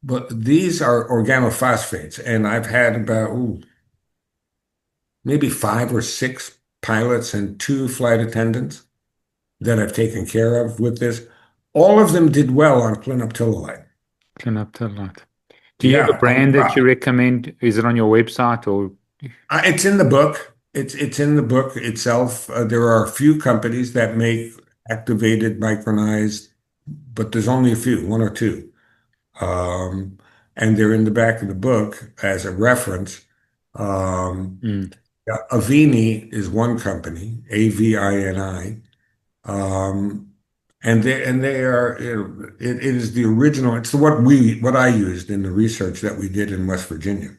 But these are organophosphates, and I've had about maybe 5 or 6 pilots and 2 flight attendants that I've taken care of with this. All of them did well on clinoptilolite. Clean up to that. Do you have a Yeah, brand that you recommend? Is it on your website or? it's in the book. It's in the book itself. There are a few companies that make activated micronized, but there's only a few, 1 or 2. Um, and they're in the back of the book as a reference. Um, Mm, Avini is one company, Avini. Um, and they are, it is the original. It's what I used in the research that we did in West Virginia.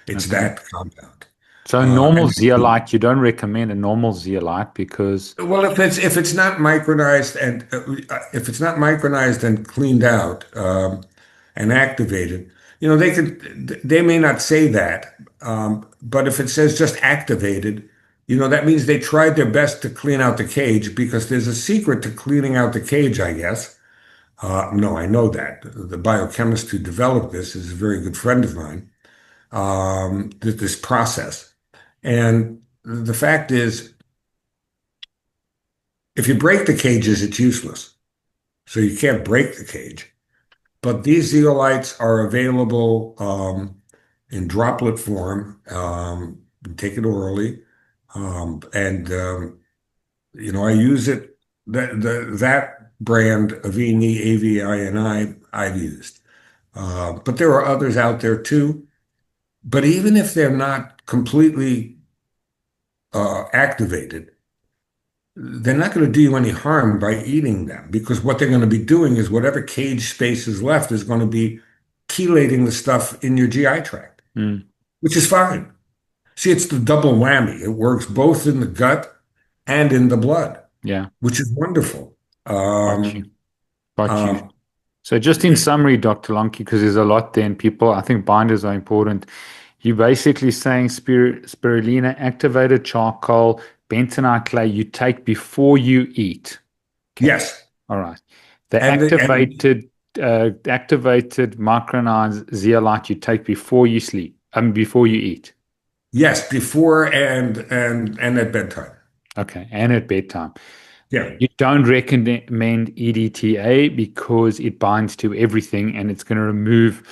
It's okay. that compound. So a normal And zeolite, you don't recommend a normal zeolite because well, if it's not micronized and if it's not micronized and cleaned out and activated, they may not say that, but if it says just activated, that means they tried their best to clean out the cage because there's a secret to cleaning out the cage, I guess. No, I know that. The biochemist who developed this is a very good friend of mine, this process. And the fact is, if you break the cages, it's useless. So you can't break the cage. But these zeolites are available in droplet form. You take it orally. And I use it, that brand, Avini, AVINI, I've used. But there are others out there too. But even if they're not completely activated, they're not going to do you any harm by eating them because what they're going to be doing is whatever cage space is left is going to be chelating the stuff in your GI tract, mm, which is fine. See, it's the double whammy. It works both in the gut and in the blood, yeah, which is wonderful. got you, Um, got you. um, So just in summary, Dr. Lonky, because there's a lot there and people, I think binders are important. You're basically saying spirulina, activated charcoal, bentonite clay you take before you eat. Okay. yes, All right. The and activated micronized zeolite you take before you sleep, before you eat. yes, before and at bedtime. Okay. And at bedtime. Yeah, You don't recommend EDTA because it binds to everything and it's going to remove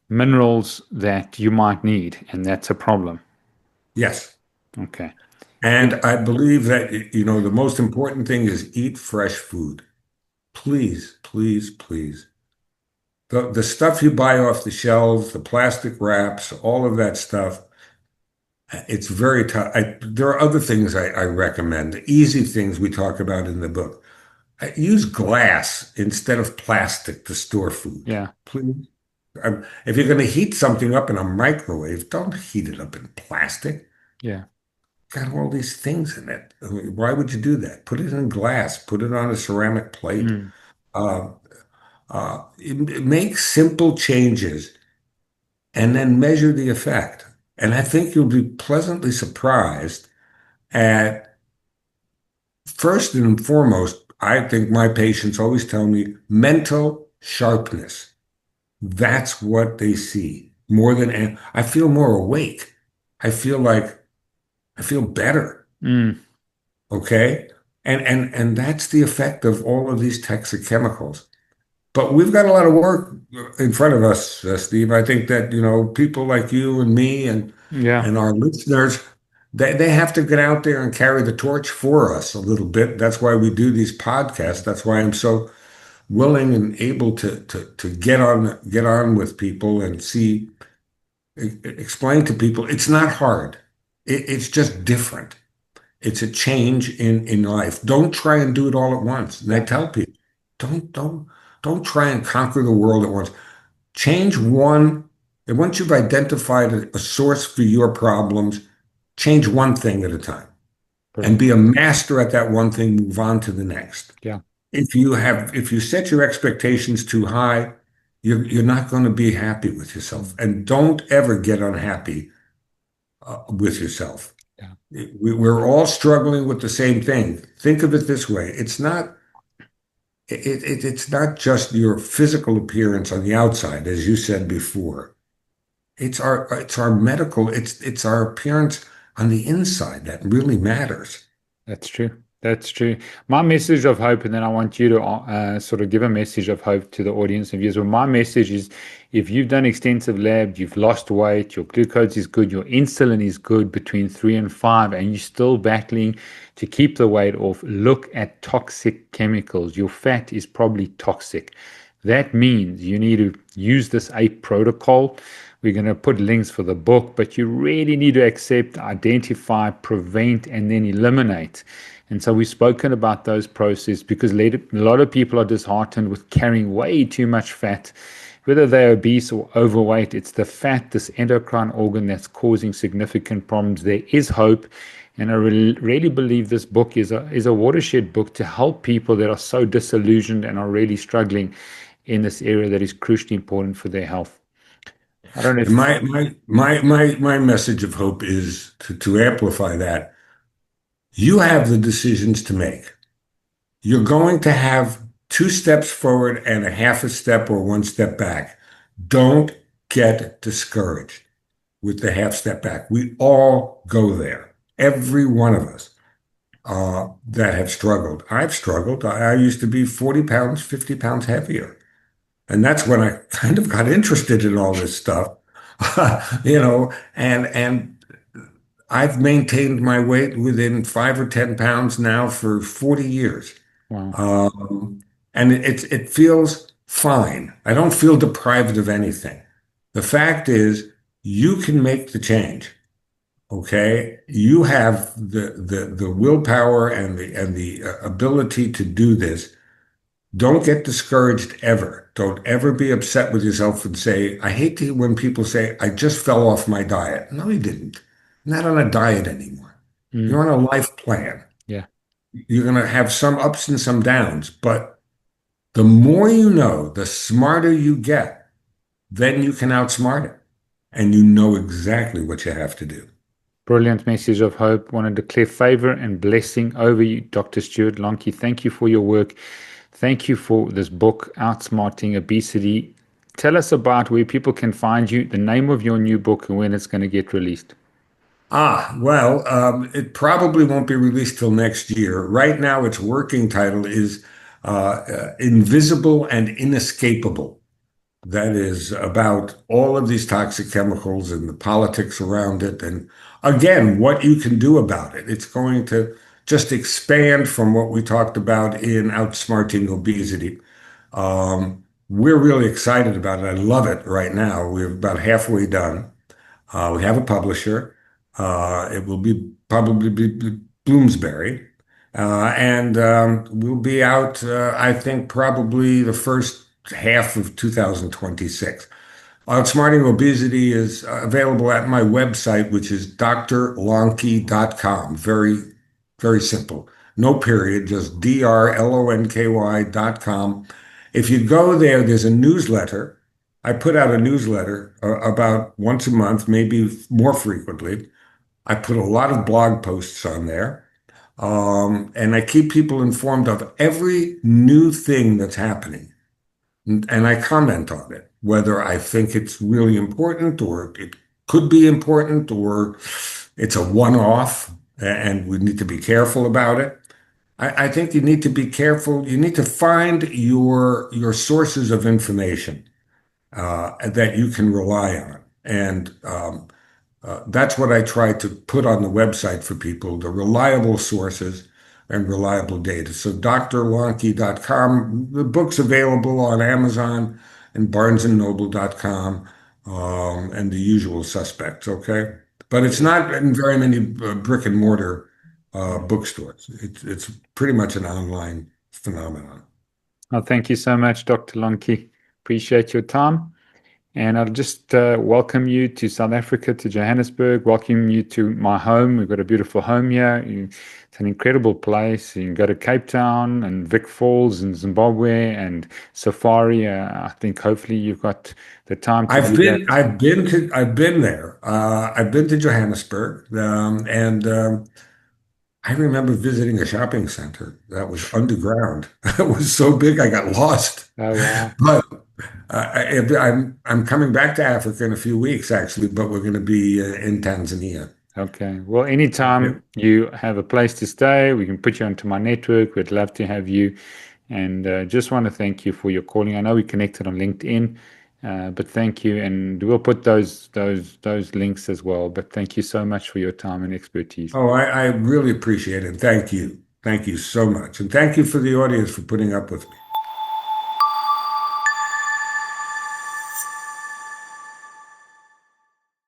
minerals that you might need, and that's a problem. yes. Okay. And I believe that the most important thing is eat fresh food. Please, please, please. The stuff you buy off the shelves, the plastic wraps, all of that stuff, it's very tough. There are other things I recommend, the easy things we talk about in the book. Use glass instead of plastic to store food. Yeah. Please. If you're going to heat something up in a microwave, don't heat it up in plastic. Yeah. Got all these things in it. I mean, why would you do that? Put it in glass, put it on a ceramic plate. Mm. Uh, make simple changes and then measure the effect. And I think you'll be pleasantly surprised at first and foremost, I think my patients always tell me mental sharpness. That's what they see more than I feel more awake. I feel like I feel better. Mm. Okay. And that's the effect of all of these toxic chemicals. But we've got a lot of work in front of us, Steve. I think that, people like you and me Yeah. and our listeners, they have to get out there and carry the torch for us a little bit. That's why we do these podcasts. That's why I'm so willing and able to get on with people and explain to people it's not hard. It's just different. It's a change in life. Don't try and do it all at once. And I Yeah. tell people, don't don't don't try and conquer the world at once. Change one, and once you've identified a source for your problems, change one thing at a time and Brilliant. be a master at that one thing, move on to the next. Yeah. If you set your expectations too high, you're not going to be happy with yourself. Mm. And don't ever get unhappy with yourself. Yeah. We're all struggling with the same thing. Think of it this way. It's not just your physical appearance on the outside, as you said before. It's our medical, it's our appearance on the inside that really matters. That's true. That's true. My message of hope, and then I want you to sort of give a message of hope to the audience and viewers. Well, my message is if you've done extensive labs, you've lost weight, your glucose is good, your insulin is good between 3 and 5, and you're still battling to keep the weight off, look at toxic chemicals. Your fat is probably toxic. That means you need to use this AIPE protocol. We're going to put links for the book, but you really need to accept, identify, prevent, and then eliminate. And so we've spoken about those processes because a lot of people are disheartened with carrying way too much fat, whether they're obese or overweight. It's the fat, this endocrine organ, that's causing significant problems. There is hope. And I really believe this book is a watershed book to help people that are so disillusioned and are really struggling in this area that is crucially important for their health. I don't know And if, my message of hope is to amplify that. You have the decisions to make. You're going to have two steps forward and a half a step or one step back. Don't get discouraged with the half step back. We all go there. Every one of us that have struggled. I've struggled. I used to be 40 pounds, 50 pounds heavier. And that's when I kind of got interested in all this stuff, and I've maintained my weight within 5 or 10 pounds now for 40 years. wow, Um, and it feels fine. I don't feel deprived of anything. The fact is, you can make the change. Okay, you have the willpower and the ability to do this. Don't get discouraged ever. Don't ever be upset with yourself and say, I hate to when people say, I just fell off my diet. No, you didn't. You're not on a diet anymore. mm, You're on a life plan. yeah, You're going to have some ups and some downs, but the more you know, the smarter you get, then you can outsmart it. And you know exactly what you have to do. brilliant message of hope. Want to declare favor and blessing over you, Dr. Stewart Lonky. Thank you for your work. Thank you for this book, Outsmarting Obesity. Tell us about where people can find you, the name of your new book, and when it's going to get released. Well, it probably won't be released till next year. Right now, its working title is Invisible and Inescapable. That is about all of these toxic chemicals and the politics around it. And again, what you can do about it. It's going to just expand from what we talked about in Outsmarting Obesity. We're really excited about it. I love it right now. We're about halfway done. We have a publisher. It will probably be Bloomsbury. And we'll be out, I think, probably the first half of 2026. Outsmarting Obesity is available at my website, which is drlonky.com. Very, very simple. No period, just drlonky.com. If you go there, there's a newsletter. I put out a newsletter about once a month, maybe more frequently. I put a lot of blog posts on there. And I keep people informed of every new thing that's happening. And I comment on it, whether I think it's really important or it could be important or it's a one-off and we need to be careful about it. I think you need to be careful. You need to find your sources of information that you can rely on. And that's what I try to put on the website for people, the reliable sources and reliable data. So drlonky.com, the book's available on Amazon and barnesandnoble.com, and the usual suspects, okay? But it's not in very many brick and mortar bookstores. It's pretty much an online phenomenon. Well, thank you so much, Dr. Lonky. Appreciate your time. And I'll just welcome you to South Africa, to Johannesburg, welcome you to my home. We've got a beautiful home here. It's an incredible place. You can go to Cape Town and Vic Falls in Zimbabwe and Safari. I think hopefully you've got the time to do that. I've been there. I've been to Johannesburg, and I remember visiting a shopping center that was underground. It was so big I got lost. Oh, wow. But I'm coming back to Africa in a few weeks, actually, but we're going to be in Tanzania. Okay. Well, Yeah. anytime you have a place to stay, we can put you onto my network. We'd love to have you. And just want to thank you for your calling. I know we connected on LinkedIn, but thank you. And we'll put those links as well. But thank you so much for your time and expertise. Oh, I really appreciate it. Thank you. Thank you so much. And thank you for the audience for putting up with me.